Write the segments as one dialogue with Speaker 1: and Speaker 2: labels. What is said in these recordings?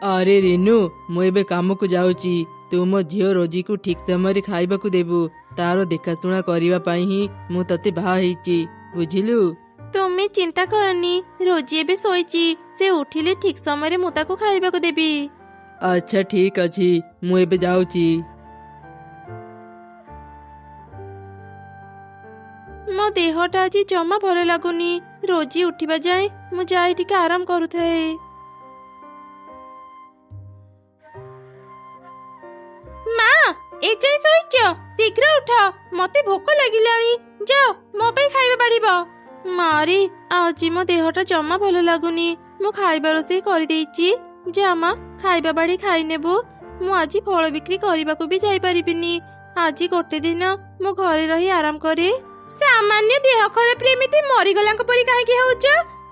Speaker 1: अरे रेनू मु एबे काम को जाऊची तू मो झील रोजी को ठीक समय खाइबा को देबू तार देखाशुणा करबा पई ही मु तते बाहा हेची बुझिलु।
Speaker 2: तुम्हें चिंता करनी रोजी एबे सोईची से उठिले ठीक समय मु ताको खाइबा को देबी।
Speaker 1: अच्छा ठीक अछि मु एबे जाऊची।
Speaker 2: मो देहटा आज जमा भल लगुनी रोजी उठिबा जाए मु जाए टिके आराम करूथाए। माँ एजाई सोईच शीघ्र उठ मते भोक लागिलानी जाओ मो पे खाइबा बाड़ीबो। मारी आज मो देहटा जमा भल लगुनी मु खाइबा रोसई करि देइची जा माँ खाइबा बाड़ी खाइ नेबो। मु आज फल बिक्री करबा को भी जाई परिबिनी आज गोटे दिन मो घरे रही आराम करे। सामान्य देह खराब एमती मरीगलांक परी काहे होउछ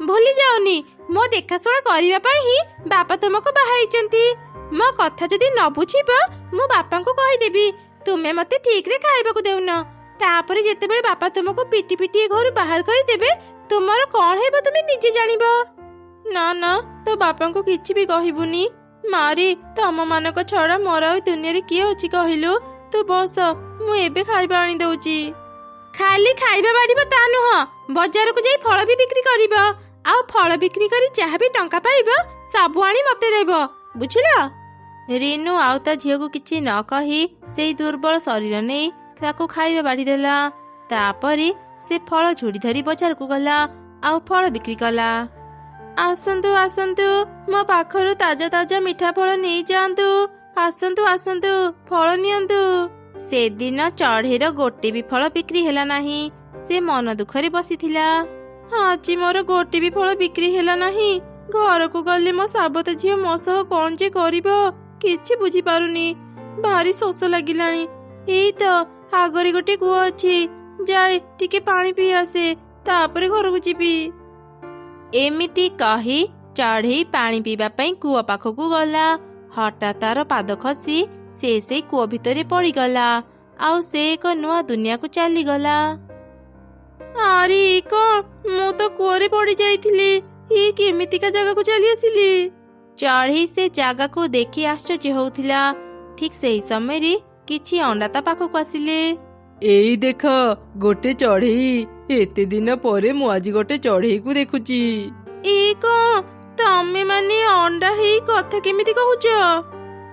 Speaker 2: भूली जाओनी मो देखाशुणा करबा पई ही बापा तुमको बाहाइचंती। मो कथा जदी न बुझिबो मो बापा को कहि देबी तुमे मते ठीक रे खाइबा को देउन तापरे जेते बेले बापा तुमको पिटी पिटी घर बाहर कर देबे तुमरो कोन हेबो तुमे निजे जानिबो। ना ना तो बापा को किछि भी कहिबुनी मारी तम मानक छड़ा मोर आ दुनिया रे किए अछि कहिलु तू बस मु एबे खाइबा आनी दउची। खाली खाइबा बाड़ीबो ता नुह बाजार को जाई फल भी बिक्री करिबो आ फल बिक्री करी जहाँ भी टंका पाइबो सब आनी मते देबो बुझिलो। रेनू आउ ता झियो को किछि न कही सेई दुर्बल शरीर नै ताको खाइबा बाड़ी देला तापरे से फल झुड़ी धरी बाजार को गला आ फल बिक्री कला। आसंतु आसंतु मो पाखरु ताजा ताजा मिठा फल नै जांतु आसंतु आसंतु फल नियंतु। से दिन चढ़ेर गोटे भी फल बिक्री हेला नाही से मन दुखरे बसिथिला। आज मोर गोटे भी फल बिक्री हेला नाही घर को गले मो साबत झियो मो सह कोन जे करिबो किछि बुझी पारुनी भारी शोष लागिलानी। एई तो आगरे गोटे कुआ अछि जाय टिके पानी पी आसे तापरे घर को जीबी। एमिति कही चढ़ई पानी पीबा पई कुआ पाखकू गला हठात तार पाद खसी से कुआ भितरे पड़ी गला आउ से एक नुआ दुनिया को चली गला। अरे को मु तो कुआरे पड़ी जाइथिली ई केमितिका जगह को चली आसिली। चढ़ी से जगह को देखि आश्चर्य होउथिला ठीक सेही समय रे किछि अंडा ता पाखकू आसिले।
Speaker 1: एई देख गोटे चढ़ई एते दिन परे मु आज गोटे चढ़ई को देखुची।
Speaker 2: ए को तमे माने अंडा हेई कथा केमिति कहूच।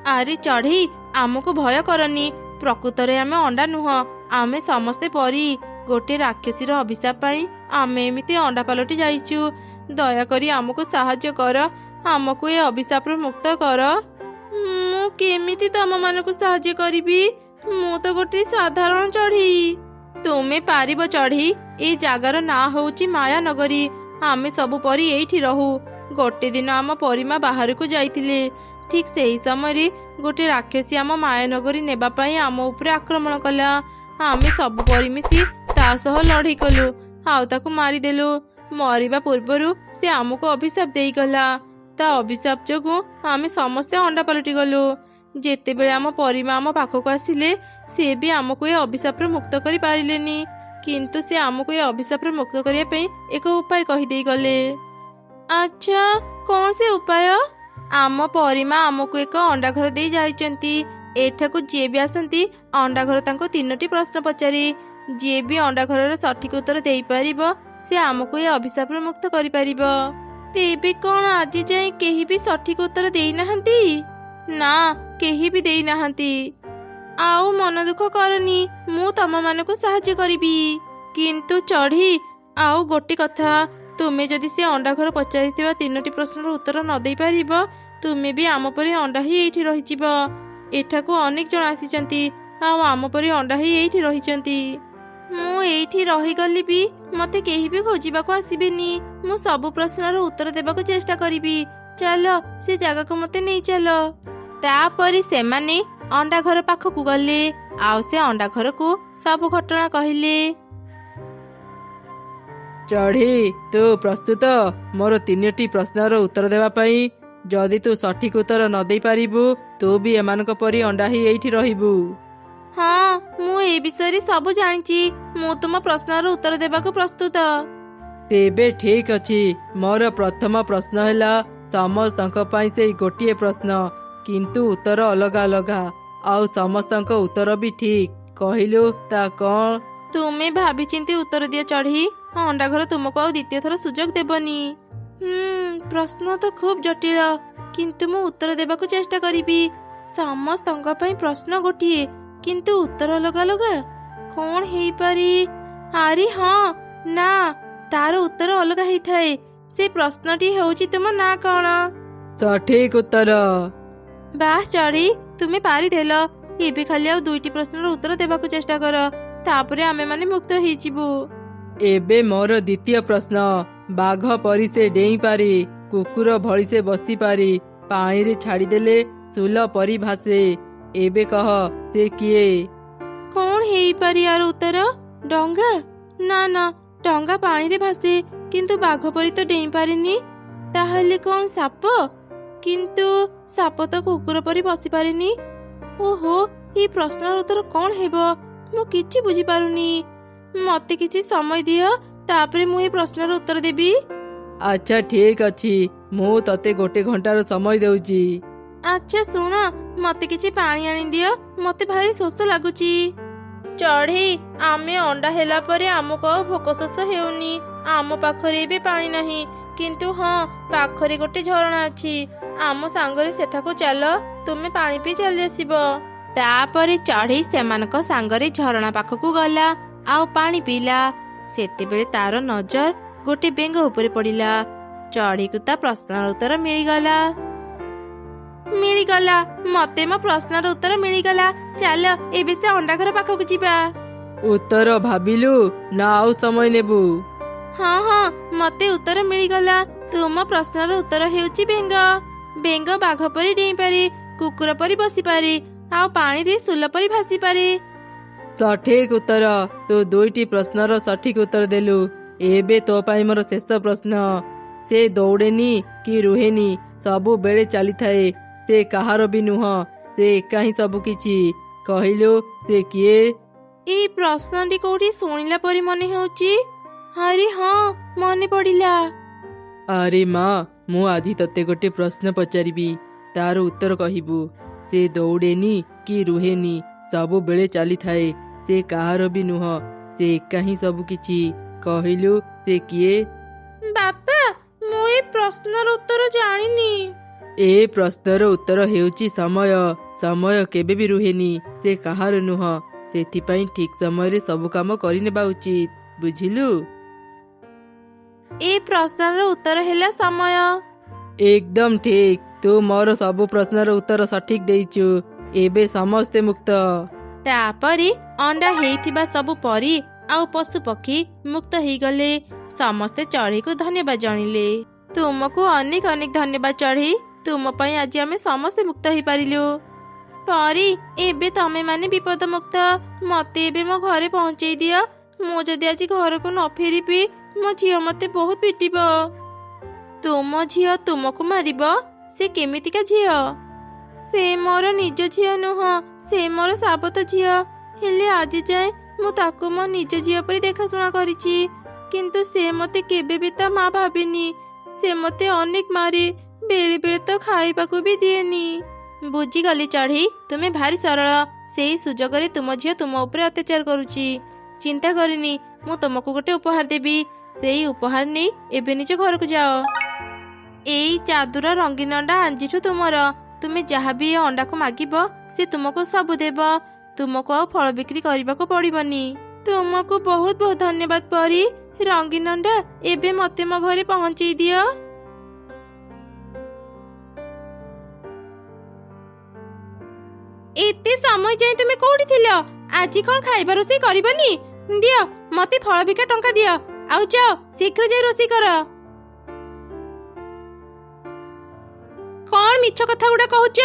Speaker 2: अरे चढ़ई आमको भय करनी प्रकृतरे आमे अंडा नुह आमे समस्ते परी गोटे राक्षसीर अभिशाप पाई आमे एमिति अंडा पलटी जाइचु दया करी आमको साहाय्य कर आमको ए अभिशाप मुक्त कर। मु केमिति तम मानको साहाय्य करिबी मु तो गोटे साधारण चढ़ी। तुमे पारिबो चढ़ी ए जागार ना होउची माया नगरी आमे सब परी एठी रहू। गोटे दिन आम परिमा बाहर को जाइतिले ठीक सेही समय गोटे राक्षसी आम माया नगरी नेबा पई आम उपरे आक्रमण कला आमे सब परी मिसी ता सह लड़ाई कलु आउ ताकू मारी देलु। मरिबा पूर्वरु से आमको अभिशाप देई गला ता अभिशाप जोगु आमे समस्ते अंडा पलटी गलु। जेते बेले आम परिमा आम पाखक आसिले से भी आमको ए अभिशाप मुक्त करि पारिलेनी किंतु से आमको ए अभिशाप मुक्त करिया पई एक उपाय कहि देई गले। अच्छा कौन से उपाय? आम परिमा आमको एक अंडा घर दे जाइचंती एठाकू जे भी आसंती अंडा घर तांको 3टी प्रश्न पचारी जे भी अंडा घर सठिक उत्तर देई परिबो से आमको ए अभिशाप मुक्त करि परिबो। तेबे कोन आज जाय केही भी सठिक उत्तर देई नाहंती? ना केही भी देई नाहंती। आउ मन दुख करनी मु तम मानको सहाय्य करिबी किंतु चढ़ी आउ गोटी कथा तुमे जदि से अंडा घर पचारिथिबा 3टी प्रश्नर उत्तर न देई परिबो तुमे भी आम परी अंडा ही एठी रहिजिबो। एठाकू अनेक जण आसीचंती आउ आम परी अंडा ही एठी रहिचंती। मु एठी रही गली भी मते केही भी खोजिबा को आसीबेनी मु सब प्रश्नर उत्तर देबा को चेष्टा करिबी चलो से जगह को मते नै चलो। तापरी से माने अंडा घर पाखकू गले आउ से अंडा घर को सब घटना कहिले।
Speaker 1: चढ़ी तू प्रस्तुत मोर 3टी प्रश्नर उत्तर देवा पई जदि तू सठिक उत्तर न दे पारिबु तू भी एमानक परी अंडा ही एठी रहिबु।
Speaker 2: हाँ मु ए विषय सब जानिची मु तुम प्रश्नर उत्तर देबा को प्रस्तुत।
Speaker 1: तेबे ठीक अछि मोर प्रथम प्रश्न हैला ସମସ୍ତଙ୍କ ପାଇଁ ସେଇ ଗୋଟିଏ ପ୍ରଶ୍ନ, କିନ୍ତୁ ଉତ୍ତର ଅଲଗା ଅଲଗା। ଆଉ ସମସ୍ତଙ୍କ ଉତ୍ତର ବି ଠିକ୍। କହିଲୁ ତା କ'ଣ?
Speaker 2: ତୁମେ ଭାବିଚିନ୍ତି ଉତ୍ତର ଦିଅ ଚଢ଼େଇ। ଅଣ୍ଡା ଘର ତୁମକୁ ଆଉ ଦ୍ୱିତୀୟ ଥର ସୁଯୋଗ ଦେବନି। ପ୍ରଶ୍ନ ତ ଖୁବ୍ ଜଟିଳ, କିନ୍ତୁ ମୁଁ ଉତ୍ତର ଦେବାକୁ ଚେଷ୍ଟା କରିବି। ସମସ୍ତଙ୍କ ପାଇଁ ପ୍ରଶ୍ନ ଗୋଟିଏ, କିନ୍ତୁ ଉତ୍ତର ଅଲଗା ଅଲଗା। କ'ଣ ହେଇପାରି? ଆରେ ହଁ, ନା, ତାର ଉତ୍ତର ଅଲଗା ହେଇଥାଏ। ସେ ପ୍ରଶ୍ନଟି ହେଉଛି ତୁମ ନାଁ କ'ଣ?
Speaker 1: ସଠିକ୍ ଉତ୍ତର।
Speaker 2: ବାସ୍ ଚଢ଼େଇ, ତୁମେ ପାରିଦେଲ। ଏବେ ଖାଲି ଆଉ 2ଟି ପ୍ରଶ୍ନର ଉତ୍ତର ଦେବାକୁ ଚେଷ୍ଟା କର, ତାପରେ ଆମେମାନେ ମୁକ୍ତ ହେଇଯିବୁ।
Speaker 1: ଏବେ ମୋର ଦ୍ୱିତୀୟ ପ୍ରଶ୍ନ। ବାଘ ପରି ସେ ଡେଇଁପାରେ, କୁକୁର ଭଳି ସେ ବସିପାରେ, ପାଣିରେ ଛାଡ଼ିଦେଲେ ସୁଲ ପରି ଭାସେ। ଏବେ କହ ସେ କିଏ?
Speaker 2: କ'ଣ ହେଇପାରି ଆର ଉତ୍ତର? ଡଙ୍ଗା? ନା ନା, ଡଙ୍ଗା ପାଣିରେ ଭାସେ, କିନ୍ତୁ ବାଘ ପରି ତ ଡେଇଁ ପାରେନି। ତାହେଲେ କ'ଣ ସାପ? କିନ୍ତୁ ସାପ ତ କୁକୁର ପରି ବସିପାରେନି। ଓହୋ, এই ପ୍ରଶ୍ନର ଉତ୍ତର କ'ଣ ହେବ? ମୁଁ କିଛି ବୁଝିପାରୁନି। ମତେ କିଛି ସମୟ ଦିଅ, ତାପରେ ମୁଁ এই ପ୍ରଶ୍ନର ଉତ୍ତର ଦେବି।
Speaker 1: ଆଚ୍ଛା ଠିକ୍ ଅଛି, ମୁଁ ତତେ 1 ଘଣ୍ଟାର ସମୟ ଦେଉଛି।
Speaker 2: ଆଚ୍ଛା ଶୁଣ, ମତେ କିଛି ପାଣି ଆଣିଦିଅ, ମତେ ଭାରି ଶୋଷ ଲାଗୁଛି। ଚଢ଼େଇ, ଆମେ ଅଣ୍ଡା ହେଲା ପରେ ଆମକୁ ଆଉ ଭୋକ ଶୋଷ ହେଉନି। ଆମ ପାଖରେ ଏବେ ପାଣି ନାହିଁ, କିନ୍ତୁ ହଁ, ପାଖରେ ଗୋଟେ ଝରଣା ଅଛି। ଆମ ସାଙ୍ଗରେ ସେଠାକୁ ଚାଲ, ତୁମେ ପାଣି ପିଇ ଚାଲି ଆସିବ। ତାପରେ ଚଢ଼େଇ ସେମାନଙ୍କ ସାଙ୍ଗରେ ଝରଣା ପାଖକୁ ଗଲା ଆଉ ପାଣି ପିଇଲା। ସେତେବେଳେ ତାର ନଜର ଗୋଟେ ବେଙ୍ଗ ଉପରେ ପଡ଼ିଲା। ଚଢ଼େଇକୁ ତା ପ୍ରଶ୍ନର ଉତ୍ତର ମିଳିଗଲା। ମତେ ମୋ ପ୍ରଶ୍ନର ଉତ୍ତର ମିଳିଗଲା। ଚାଲ ଏବେ ସେ ଅଣ୍ଡା ଘର ପାଖକୁ ଯିବା।
Speaker 1: ଉତ୍ତର ଭାବିଲୁ ନା ଆଉ ସମୟ ନେବୁ?
Speaker 2: ହଁ ହଁ, ମତେ ଉତ୍ତର ମିଳିଗଲା। ତୁମ ପ୍ରଶ୍ନର ଉତ୍ତର ହେଉଛି ବେଙ୍ଗ। ବେଙ୍ଗ ବାଘ ପରି ଡେଇଁପାରେ, କୁକୁର ପରି ବସିପାରେ, ଆଉ ପାଣିରେ ସୁଲ ପରି ଭାସିପାରେ।
Speaker 1: ସଠିକ୍ ଉତ୍ତର। ତୁ 2ଟି ପ୍ରଶ୍ନର ସଠିକ୍ ଉତ୍ତର ଦେଲୁ। ଏବେ ତୋ ପାଇଁ ମୋର ଶେଷ ପ୍ରଶ୍ନ। ସେ ଦୌଡ଼େନି କି ରୁହେନି, ସବୁବେଳେ ଚାଲିଥାଏ। ସେ କାହାର ବି ନୁହଁ, ସେ ଏକା ହିଁ ସବୁ କିଛି। କହିଲୁ ସେ କିଏ?
Speaker 2: এই ପ୍ରଶ୍ନଟି କୋଉଠି ଶୁଣିଲା ପରି ମନେ ହେଉଛି। ଆରେ ହଁ, ମନେ ପଡ଼ିଲା।
Speaker 1: ଆରେ ମା, ମୁଁ ଆଜି ତତେ ଗୋଟେ ପ୍ରଶ୍ନ ପଚାରିବି, ତାର ଉତ୍ତର କହିବୁ। ସେ ଦୌଡ଼େନି କି ରୁହେନି, ସବୁବେଳେ ଚାଲିଥାଏ। ସେ କାହାର ବି ନୁହଁ, ସେ ଏକା ହିଁ ସବୁ କିଛି। କହିଲୁ ସେ କିଏ?
Speaker 2: ବାପା, ମୁଁ এই ପ୍ରଶ୍ନର ଉତ୍ତର ଜାଣିନି।
Speaker 1: ଏ ପ୍ରଶ୍ନର ଉତ୍ତର ହେଉଛି ସମୟ। ସମୟ କେବେ ବି ରୁହେନି, ସେ କାହାର ନୁହଁ। ସେଥିପାଇଁ ଠିକ୍ ସମୟରେ ସବୁ କାମ କରିନେବା ଉଚିତ, ବୁଝିଲୁ?
Speaker 2: এই ପ୍ରଶ୍ନର ଉତ୍ତର ହେଲା ସମୟ।
Speaker 1: ଏକଦମ ଠିକ୍। ତୁ ମୋର ସବୁ ପ୍ରଶ୍ନର ଉତ୍ତର ସଠିକ୍ ଦେଇଛୁ। ଏବେ ସମସ୍ତେ ମୁକ୍ତ।
Speaker 2: ତାପରେ ଅଣ୍ଡା ହେଇଥିବା ସବୁ ପରୀ ଆଉ ପଶୁ ପକ୍ଷୀ ମୁକ୍ତ ହେଇଗଲେ। ସମସ୍ତେ ଚଢ଼େଇକୁ ଧନ୍ୟବାଦ ଜଣାଇଲେ। ତୁମକୁ ଅନେକ ଅନେକ ଧନ୍ୟବାଦ ଚଢ଼େଇ, ତୁମ ପାଇଁ ଆଜି ଆମେ ସମସ୍ତେ ମୁକ୍ତ ହେଇପାରିଲୁ। ପରୀ, ଏବେ ତମେ ମାନେ ବିପଦ ମୁକ୍ତ। ମତେ ଏବେ ମୋ ଘରେ ପହଞ୍ଚେଇ ଦିଅ। ମୁଁ ଯଦି ଆଜି ଘରକୁ ନ ଫେରିବି, ମୋ ଝିଅ ମତେ ବହୁତ ପିଟିବ। ତୁମ ଝିଅ ତୁମକୁ ମାରିବ? ସେ କେମିତିକା ଝିଅ? ସେ ମୋର ନିଜ ଝିଅ ନୁହଁ, ସେ ମୋର ସାବତ ଝିଅ। ହେଲେ ଆଜି ଯାଏଁ ମୁଁ ତାକୁ ମୋ ନିଜ ଝିଅ ପରି ଦେଖାଶୁଣା କରିଛି, କିନ୍ତୁ ସେ ମତେ କେବେ ବି ତା ମା ଭାବିନି। ସେ ମତେ ଅନେକ ମାରେ, ବେଳେ ବେଳେ ତ ଖାଇବାକୁ ବି ଦିଏନି। ବୁଝିଗଲି ଚଢ଼େଇ, ତୁମେ ଭାରି ସରଳ। ସେଇ ସୁଯୋଗରେ ତୁମ ଝିଅ ତୁମ ଉପରେ ଅତ୍ୟାଚାର କରୁଛି। ଚିନ୍ତା କରିନି, ମୁଁ ତୁମକୁ ଗୋଟେ ଉପହାର ଦେବି। ସେଇ ଉପହାର ନେଇ ଏବେ ନିଜ ଘରକୁ ଯାଅ। ଏଇ ଯାଦୁର ରଙ୍ଗୀନ ଅଣ୍ଡା ଆଜିଠୁ ତୁମର। ତୁମେ ଯାହା ବି ଏ ଅଣ୍ଡାକୁ ମାଗିବ, ସେ ତୁମକୁ ସବୁ ଦେବ। ତୁମକୁ ଆଉ ଫଳ ବିକ୍ରି କରିବାକୁ ପଡ଼ିବନି। ତୁମକୁ ବହୁତ ବହୁତ ଧନ୍ୟବାଦ ପରୀ। ରଙ୍ଗୀନ ଅଣ୍ଡା, ଏବେ ମତେ ମୋ ଘରେ ପହଞ୍ଚେଇ ଦିଅ। ଏତେ ସମୟ ଯାଏଁ ତୁମେ କୋଉଠି ଥିଲ? ଆଜି କ'ଣ ଖାଇବା ରୋଷେଇ କରିବନି? ଦିଅ, ମତେ ଫଳ ବିକା ଟଙ୍କା ଦିଅ, ଆଉ ଯାଅ ଶୀଘ୍ର ଯାଇ ରୋଷେଇ କର। କ'ଣ ମିଛ କଥା ଗୁଡା କହୁଛ?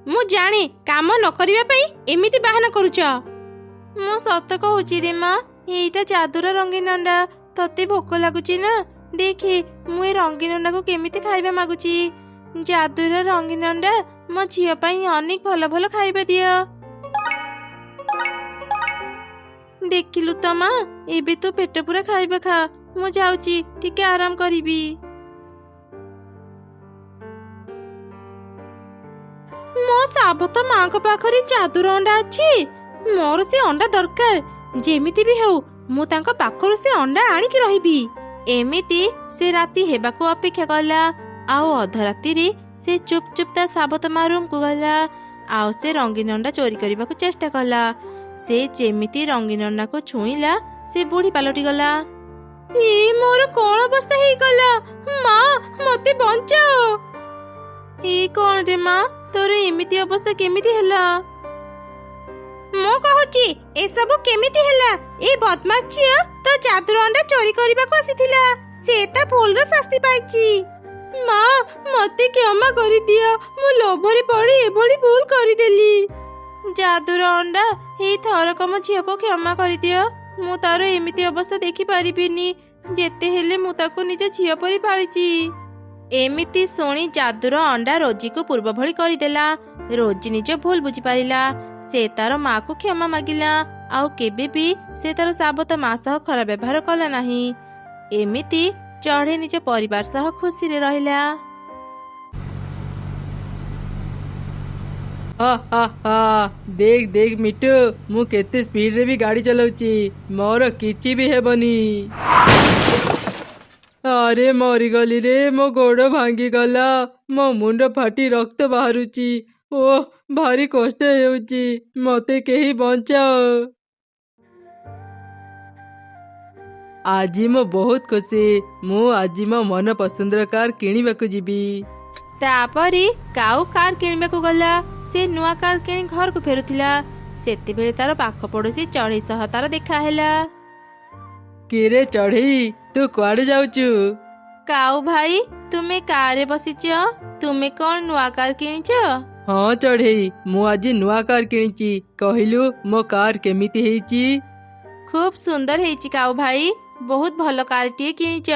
Speaker 2: ମୁଁ ଜାଣେ କାମ ନ କରିବା ପାଇଁ ଏମିତି ବାହାନା କରୁଛ। ମୁଁ ସତ କହୁଛି ରେ ମା, ଏଇଟା ଯାଦୁର ରଙ୍ଗୀନ ଅଣ୍ଡା। ତତେ ଭୋକ ଲାଗୁଛି ନା? ଦେଖେ, ମୁଁ ଏ ରଙ୍ଗୀନ ଅଣ୍ଡାକୁ କେମିତି ଖାଇବା ମାଗୁଛି। ଯାଦୁର ରଙ୍ଗୀନ ଅଣ୍ଡା, ମୋ ଝିଅ ପାଇଁ ଅନେକ ଭଲ ଭଲ ଖାଇବା ଦିଅ। ଦେଖିଲୁ ତ ମା, ଏବେ ତୁ ପେଟ ପୁରା ଖାଇବା ଖା। ମୁଁ ଯାଉଛି, ଟିକେ ଆରାମ କରିବି। ସାବତ ମାଙ୍କ ପାଖରେ ଯାଦୁର ଅଣ୍ଡା ଅଛି। ମୋର ସେ ଅଣ୍ଡା ଦରକାର। ଯେମିତି ବି ହେଉ ମୁଁ ତାଙ୍କ ପାଖରୁ ସେ ଅଣ୍ଡା ଆଣିକି ରହିବି। ଏମିତି ସେ ରାତି ହେବାକୁ ଅପେକ୍ଷା କଲା। ଆଉ ଅଧରାତିରେ ସେ ଚୁପ୍ ଚୁପ୍ ତା ସାବତ ମା ରୁମକୁ ଗଲା। ଆଉ ସେ ରଙ୍ଗୀନ ଅଣ୍ଡା ଚୋରି କରିବାକୁ ଚେଷ୍ଟା କଲା। ସେ ଯେମିତି ରଙ୍ଗୀନ ଅଣ୍ଡାକୁ ଛୁଇଁଲା ସେ ବୁଢୀ ପାଲଟି ଗଲା। ମୋର କଣ ଅବସ୍ଥା ହେଇଗଲା? ମା ମତେ ବଞ୍ଚାଅ। କଣ ରେ ମା, ତୋର ଏମିତି ଅବସ୍ଥା କେମିତି ହେଲା? ମୁଁ କହୁଛି ଏସବୁ କେମିତି ହେଲା? ଏ ବଦମାସ ଝିଅ ତ ଯାଦୁର ଅଣ୍ଡା ଚୋରି କରିବାକୁ ଆସିଥିଲା। ସେ ତା ଭୁଲର ଶାସ୍ତି ପାଇଛି। ମା ମତେ କ୍ଷମା କରିଦିଅ। ମୁଁ ଲୋଭରେ ପଡି ଏଭଳି ଭୁଲ କରିଦେଲି। ଯାଦୁର ଅଣ୍ଡା, ଏଇ ଥରକ ମୋ ଝିଅକୁ କ୍ଷମା କରିଦିଅ। ମୁଁ ତାର ଏମିତି ଅବସ୍ଥା ଦେଖି ପାରିବିନି। ଯେତେ ହେଲେ ମୁଁ ତାକୁ ନିଜ ଝିଅ ପରି ପାଳିଛି। ଏମିତି ଶୁଣି ଯାଦୁର ଅଣ୍ଡା ରୋଜିକୁ ପୂର୍ବ ଭଳି କରିଦେଲା। ରୋଜି ନିଜ ଭୁଲ ବୁଝିପାରିଲା। ସେ ତାର ମାକୁ କ୍ଷମା ମାଗିଲା। ଆଉ କେବେ ବି ସେ ତାର ସାବତ ମା ସହ ଖରାପ ବ୍ୟବହାର କଲା ନାହିଁ। ଏମିତି ଚଢ଼େଇ ନିଜ ପରିବାର ସହ ଖୁସିରେ ରହିଲା।
Speaker 1: देख देख मिट्टू, मु केते स्पीड रे भी गाड़ी चलाउची, मोर किछि भी हेबनी। अरे मरीगली रे, मो गोड़ भांगी गला, मो मुंड फाटी रक्त बाहरुची। ओह भारी कष्ट हेउची, मते केही बंचाओ। आजी मो बहुत खुशी। मु आजी मो मन पसंदर कार किणिबाकु जिबी।
Speaker 2: तापरे काऊ कार किणिबाकु गला। से नुआ कार किणी घर को फेरुथिला। सेतेबेले तार पाख पड़ोसी चढ़ई सह तार देखा हैला।
Speaker 1: किरे चढ़ई, तू कुआडे जाउचु?
Speaker 2: काऊ भाई, तुमे कारे बसिच? तुमे कौन नुआ कार किणिच?
Speaker 1: हाँ चढ़ई, मु आजी नुआ कार किणिची। कहिलु मो कार केमिति हेइची?
Speaker 2: खूब सुंदर हेइची काऊ भाई। बहुत भल कारटिए किणिच।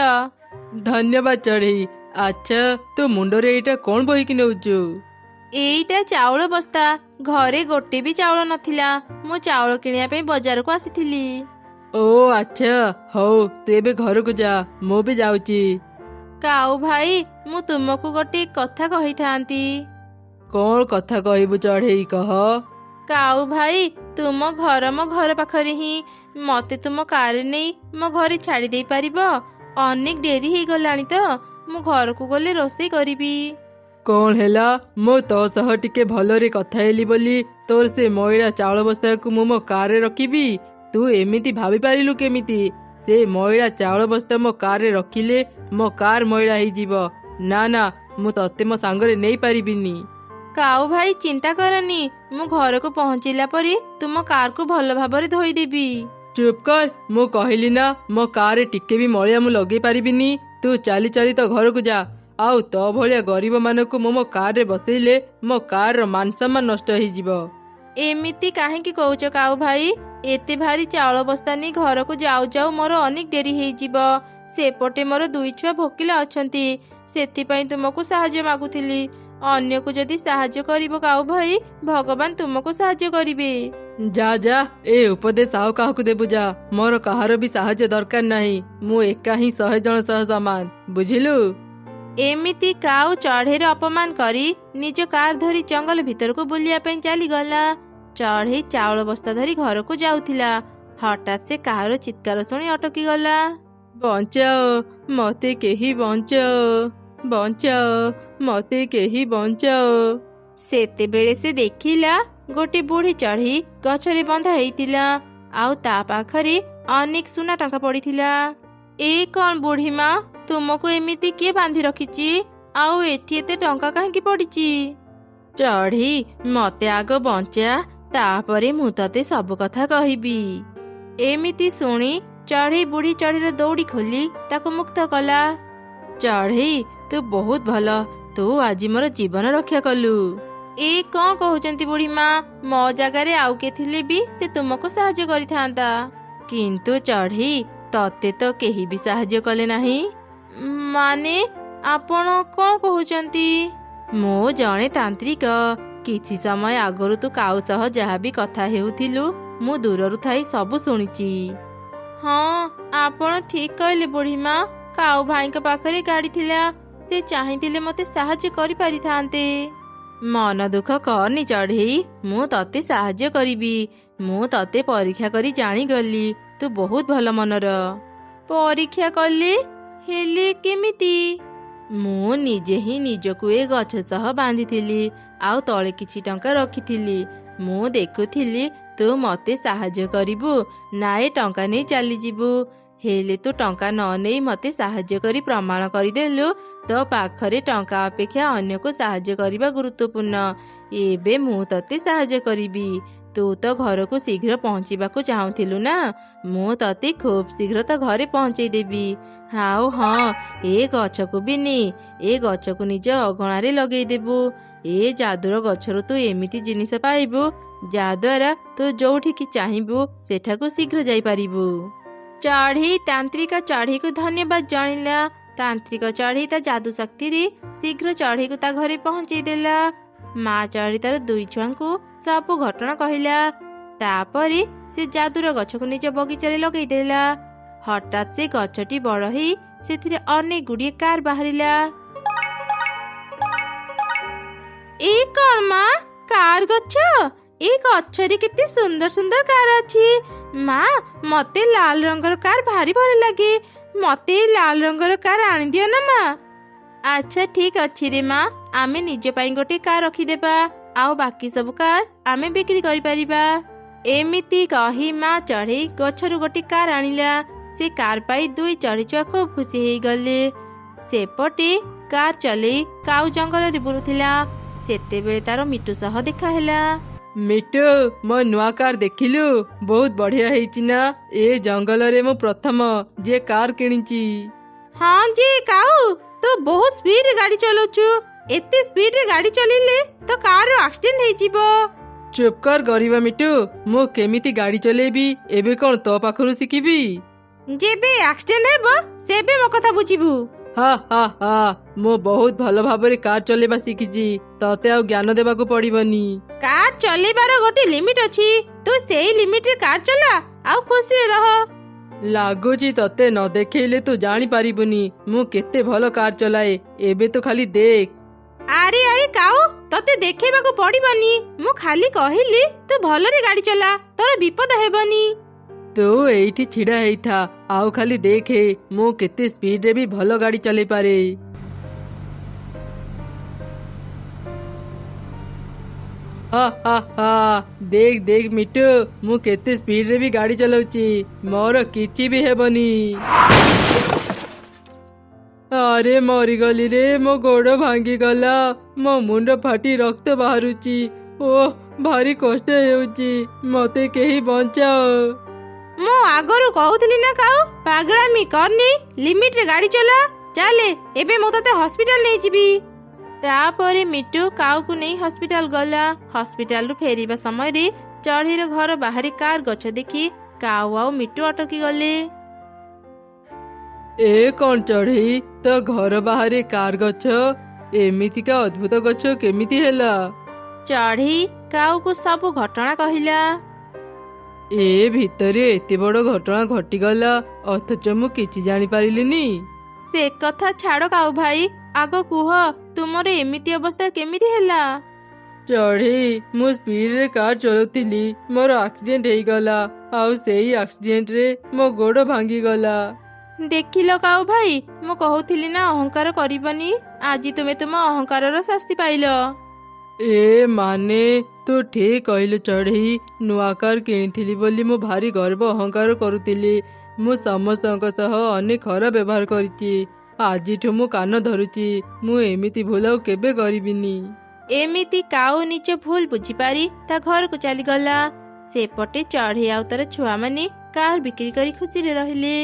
Speaker 1: धन्यवाद चढ़ई। अच्छा, तो मुंडरे एटा कौन बोहिकी नेउचु?
Speaker 2: एईटा चाउल बस्ता। घरे गोटे भी चाउल नथिला। मु चाउल किनिया पे बाजार को आसीथिली।
Speaker 1: ओ अच्छा, हौ तू एबे घर को जा, मु भी जाउची।
Speaker 2: काऊ भाई, मु तुमको गोटे कथा कहि थांती।
Speaker 1: कौन कथा कहबु चढ़ई, कह।
Speaker 2: काऊ भाई, तुम घर मो घर पाखरे ही। मते तुम कार नहीं मो घरे छाड़ी दे पारिबो? अनेक डेरी ही गलानी तो मु घर को गले रोसई करिबी।
Speaker 1: कौन हेला? मो तो सह टिके भलरे कथा हेली बोली तोर से मइला चाउल बस्ता को मो कार रे रखिबी? तू एमिति भाबी पारिलु केमिति? से मइला चाउल बस्ता मो कार रे रखिले मो कार मइला ही जीवो। ना ना, मु तते मो सांगरे नहीं पारिबिनी।
Speaker 2: काऊ भाई चिंता करनी, मु घर को पहुंचिला परी तुम कार को भल भाबरे धोई देबी।
Speaker 1: चुप कर, मु कहली ना मो कार रे टिके भी मलिया मु लगे पारिबिनी। तू चाली चाली तो घर को जा। आउ तो भलिया गरीब मानकु मो कार रे बसैले मो कार रो मान सम्मान नष्ट हो जीवो।
Speaker 2: एमिति काहेकि कहूच काऊ भाई? एते भारी चाउल बस्ता नहीं घर को जाऊ जाऊ मोर अनेक डेरी हो जीवो। सेपटे मोर दुई छुआ भोकिला अछंती। सेथिपई तुमको साहाय्य मागुथिली। अन्य को जदि साहाय्य करिवो काऊ भाई, भगवान तुमको साहाय्य करिवे।
Speaker 1: जा जा, ए उपदेश आउ काहकु देबु जा। मोर कहारो भी साहाय्य दरकार नाही। मु एका ही 100 जन सह समान, बुझिलु?
Speaker 2: एमिति काऊ चढ़ेर अपमान करी निज कार धरी जंगल भीतर को बुलिया पे चली गला। चढ़ई चाउल बस्ता धरी घर को जाउथिला। हठात से काହାର चित्कार सुनी अटकी गला।
Speaker 1: बंचाओ, मते केही बंचाओ, बंचाओ, मते केही बंचाओ।
Speaker 2: सेतेबेले से देखिला गोटे बुढ़ी चढ़ी गछरे बंधा हेइतिला। आउ ता पाखरे अनेक सुना टंका पड़िथिला। ए कौन बुढ़ी माँ, तुमको एमिति किए बांधी रखिची? आउ एठी एते टंका काहेकि पड़िची? चढ़ी, मते आग बंचा, तापरे मु तते सब कथा कहिबी। एमिति सुनी चढ़ी बुढ़ी चढ़ीर दौड़ी खोली ताको मुक्त कला। चढ़ी, तू बहुत भल, तू आज मोर जीवन रक्षा कलु। ए कौन कहउचंती बुढ़ी माँ? मो जगारे आउ के थिले भी से तुमको साहाय्य करिथांता। किंतु चढ़ी, तते तो केही भी साहाय्य कले नाही। माने आपण कौन कहउचंती? मो जणे तांत्रिक। किछि समय आगरु तू काऊ सह जहा भी कथा हेउथिलु मु दूररु थाई सब सुनिची। हाँ, आपण ठीक कहले बुढ़ी माँ। काऊ भाई के पाखरे गाड़ी थिला। से चाहिथिले मते साहाय्य करि पारिथांते। ମନ ଦୁଃଖ କରନି ଚଢ଼େଇ, ମୁଁ ତତେ ସାହାଯ୍ୟ କରିବି। ମୁଁ ତତେ ପରୀକ୍ଷା କରି ଜାଣିଗଲି ତୁ ବହୁତ ଭଲ ମନର। ପରୀକ୍ଷା କଲି? ହେଲେ କେମିତି? ମୁଁ ନିଜେ ହିଁ ନିଜକୁ ଏ ଗଛ ସହ ବାନ୍ଧିଥିଲି, ଆଉ ତଳେ କିଛି ଟଙ୍କା ରଖିଥିଲି। ମୁଁ ଦେଖୁଥିଲି ତୁ ମତେ ସାହାଯ୍ୟ କରିବୁ ନା ଏ ଟଙ୍କା ନେଇ ଚାଲିଯିବୁ। ହେଲେ ତୁ ଟଙ୍କା ନ ନେଇ ମତେ ସାହାଯ୍ୟ କରି ପ୍ରମାଣ କରିଦେଲୁ ତୋ ପାଖରେ ଟଙ୍କା ଅପେକ୍ଷା ଅନ୍ୟକୁ ସାହାଯ୍ୟ କରିବା ଗୁରୁତ୍ୱପୂର୍ଣ୍ଣ। ଏବେ ମୁଁ ତତେ ସାହାଯ୍ୟ କରିବି। ତୁ ତ ଘରକୁ ଶୀଘ୍ର ପହଞ୍ଚିବାକୁ ଚାହୁଁଥିଲୁ ନା, ମୁଁ ତତେ ଖୁବ୍ ଶୀଘ୍ର ତ ଘରେ ପହଞ୍ଚେଇ ଦେବି। ଆଉ ହଁ, ଏ ଗଛକୁ ବି ନେ, ଏ ଗଛକୁ ନିଜ ଅଗଣାରେ ଲଗେଇଦେବୁ। ଏ ଯାଦୁର ଗଛରୁ ତୁ ଏମିତି ଜିନିଷ ପାଇବୁ ଯାହାଦ୍ୱାରା ତୁ ଯୋଉଠିକି ଚାହିଁବୁ ସେଠାକୁ ଶୀଘ୍ର ଯାଇପାରିବୁ। ଚଢ଼େଇ ତାନ୍ତ୍ରିକ ଚଢ଼େଇକୁ ଧନ୍ୟବାଦ ଜଣାଇଲା। ତାନ୍ତ୍ରିକ ଚଢ଼େଇ ତା ଯାଦୁ ଶକ୍ତିରେ ଶୀଘ୍ର ଚଢ଼େଇକୁ ତା ଘରେ ପହଞ୍ଚେଇ ଦେଲା। ମା ଚଢ଼େଇ ତାର ଦୁଇ ଛୁଆଙ୍କୁ ସବୁ ଘଟଣା କହିଲା। ତାପରେ ସେ ଯାଦୁର ଗଛକୁ ନିଜ ବଗିଚାରେ ଲଗେଇ ଦେଲା। ହଠାତ୍ ସେ ଗଛଟି ବଡ଼ ହେଇ ସେଥିରେ ଅନେକ ଗୁଡ଼ିଏ କାର ବାହାରିଲା। ଏ କଣ ମା, କାର ଗଛ? ଏ ଗଛରେ କେତେ ସୁନ୍ଦର ସୁନ୍ଦର କାର ଅଛି। ମା, ମତେ ଲାଲ ରଙ୍ଗର କାର ଭାରି ଭଲ ଲାଗେ। ମତେ ଲାଲ ରଙ୍ଗର କାର ଆଣିଦିଅ ନା ମା। ଆଚ୍ଛା ଠିକ ଅଛି ରେ ମା, ଆମେ ନିଜ ପାଇଁ ଗୋଟେ କାର ରଖିଦେବା, ଆଉ ବାକି ସବୁ କାର ଆମେ ବିକ୍ରି କରିପାରିବା। ଏମିତି କହି ମା ଚଢ଼େଇ ଗଛରୁ ଗୋଟେ କାର ଆଣିଲା। ସେ କାର ପାଇ ଦୁଇ ଚଢ଼େଇ ଛୁଆ ଖୁବ୍ ଖୁସି ହେଇଗଲେ। ସେପଟେ କାର ଚଲେଇ କାଉ ଜଙ୍ଗଲରେ ବୁଲୁଥିଲା। ସେତେବେଳେ ତାର ମିଟୁ ସହ ଦେଖା ହେଲା।
Speaker 1: ମିଟୁ, ମୋ ନୂଆ କାର ଦେଖିଲୁ? ବହୁତ ବଢିଆ ହେଇଛି ନା? ଏ ଜଙ୍ଗଲରେ ମୁଁ ପ୍ରଥମ ଯିଏ କାର କିଣିଛି।
Speaker 2: ହଁ ଯେ କାଉ, ତୁ ବହୁତ ସ୍ପିଡରେ ଗାଡି ଚଲାଉଛୁ। ଏତେ ସ୍ପିଡରେ ଗାଡି ଚଲେଇଲେ ତ କାର ଆକ୍ସିଡେଣ୍ଟ ହେଇଯିବ।
Speaker 1: ଚୁପ୍ କର ଗରିବ ମିଟୁ, ମୁଁ କେମିତି ଗାଡି ଚଲେଇବି ଏବେ କଣ ତୋ ପାଖରୁ ଶିଖିବି?
Speaker 2: ଯେବେ ଆକ୍ସିଡେଣ୍ଟ ହେବ ସେବେ ମୋ କଥା ବୁଝିବୁ।
Speaker 1: ହା ହା ହା, ମୁଁ ବହୁତ ଭଲ ଭାବରେ କାର ଚଲେଇବା ଶିଖିଛି, ତତେ ଆଉ ଜ୍ଞାନ ଦେବାକୁ ପଡିବନି।
Speaker 2: କାର ଚଲେଇବାର ଗୋଟେ ଲିମିଟ ଅଛି, ତୁ ସେଇ ଲିମିଟରେ କାର ଚଲା ଆଉ ଖୁସିରେ ରହ।
Speaker 1: ଲାଗୁଛି ତତେ ନ ଦେଖେଇଲେ ତୁ ଜାଣିପାରିବୁନି ମୁଁ କେତେ ଭଲ କାର ଚଲାଏ। ଏବେ ତୁ ଖାଲି ଦେଖ।
Speaker 2: ଆରେ ଆରେ କାଉ, ତତେ ଦେଖେଇବାକୁ ପଡିବନି। ମୁଁ ଖାଲି କହିଲି ତୁ ଭଲରେ ଗାଡି ଚଲା, ତୋର ବିପଦ ହେବନି।
Speaker 1: ତୁ ଏଇଠି ଛିଡା ହେଇଥା, ଆଉ ଖାଲି ଦେଖେ ମୁଁ କେତେ ସ୍ପିଡରେ ବି ଭଲ ଗାଡି ଚଲେଇ ପାରେ। ହା ହା ହା, ଦେଖ ଦେଖ ମିଟୁ, ମୁଁ କେତେ ସ୍ପିଡରେ ବି ଗାଡି ଚଲାଉଛି, ମୋର କିଛି ବି ହେବନି। ଆରେ ମରିଗଲି ରେ, ମୋ ଗୋଡ ଭାଙ୍ଗିଗଲା, ମୋ ମୁଣ୍ଡ ଫାଟି ରକ୍ତ ବାହାରୁଛି। ଓଃ, ଭାରି କଷ୍ଟ ହେଉଛି, ମତେ କେହି ବଞ୍ଚାଅ।
Speaker 2: ମୁଁ ଆଗରୁ କହୁଥିଲି ନା କାଉ, ପାଗଳାମି କରନି, ଲିମିଟରେ ଗାଡି ଚଲା। ଚାଲେ, ଏବେ ମୁଁ ତତେ ହସ୍ପିଟାଲ ନେଇଯିବି। ତାପରେ ମିଟୁ କାଉକୁ ନେଇ ହସ୍ପିଟାଲ ଗଲା। ହସ୍ପିଟାଲରୁ ଫେରିବା ସମୟରେ ଚଢ଼େଇର ଘର ବାହାରେ କାର ଗଛ ଦେଖି କାଉ ଆଉ ମିଟୁ ଅଟକି ଗଲେ।
Speaker 1: ଏ କଣ ଚଢ଼େଇ, ତ ଘର ବାହାରେ କାର ଗଛ? ଏମିତିକା ଅଦ୍ଭୁତ ଗଛ କେମିତି ହେଲା?
Speaker 2: ଚଢ଼େଇ କାଉକୁ ସବୁ ଘଟଣା କହିଲା।
Speaker 1: ଏ ଭିତରେ ଏତେ ବଡ ଘଟଣା ଘଟିଗଲା, ଅଥଚ ମୁଁ କିଛି ଜାଣିପାରିଲିନି।
Speaker 2: ସେ କଥା ଛାଡ କାଉ ଭାଇ, ଆଗ କୁହ ତୁମର ଏମିତି ଅବସ୍ଥା କେମିତି ହେଲା?
Speaker 1: ଚଢ଼େଇ, ମୁଁ ସ୍ପିଡରେ କାର ଚଲାଉଥିଲି, ମୋର ଆକ୍ସିଡେଣ୍ଟ ହେଇଗଲା, ଆଉ ସେଇ ଆକ୍ସିଡେଣ୍ଟରେ ମୋ ଗୋଡ ଭାଙ୍ଗିଗଲା।
Speaker 2: ଦେଖିଲ କାଉ ଭାଇ, ମୁଁ କହୁଥିଲି ନା ଅହଙ୍କାର କରିବନି। ଆଜି ତୁମେ ତୁମ ଅହଙ୍କାରର ଶାସ୍ତି ପାଇଲ।
Speaker 1: ଏ ମାନେ, ତୁ ଠିକ କହିଲୁ ଚଢ଼େଇ, ନୂଆ କାର କିଣିଥିଲି ବୋଲି ମୁଁ ଭାରି ଗର୍ବ ଅହଙ୍କାର କରୁଥିଲି। ମୁଁ ସମସ୍ତଙ୍କ ସହ ଅନେକ ଖରାପ ବ୍ୟବହାର କରିଛି। ଆଜିଠୁ ମୁଁ କାନ ଧରୁଛି, ମୁଁ ଏମିତି ଭୁଲ ଆଉ କେବେ କରିବିନି।
Speaker 2: ଏମିତି କାଉ ନିଜ ଭୁଲ ବୁଝିପାରି ତା ଘରକୁ ଚାଲିଗଲା। ସେପଟେ ଚଢ଼େଇ ଆଉ ତାର ଛୁଆମାନେ କାର ବିକ୍ରି କରି ଖୁସିରେ ରହିଲେ।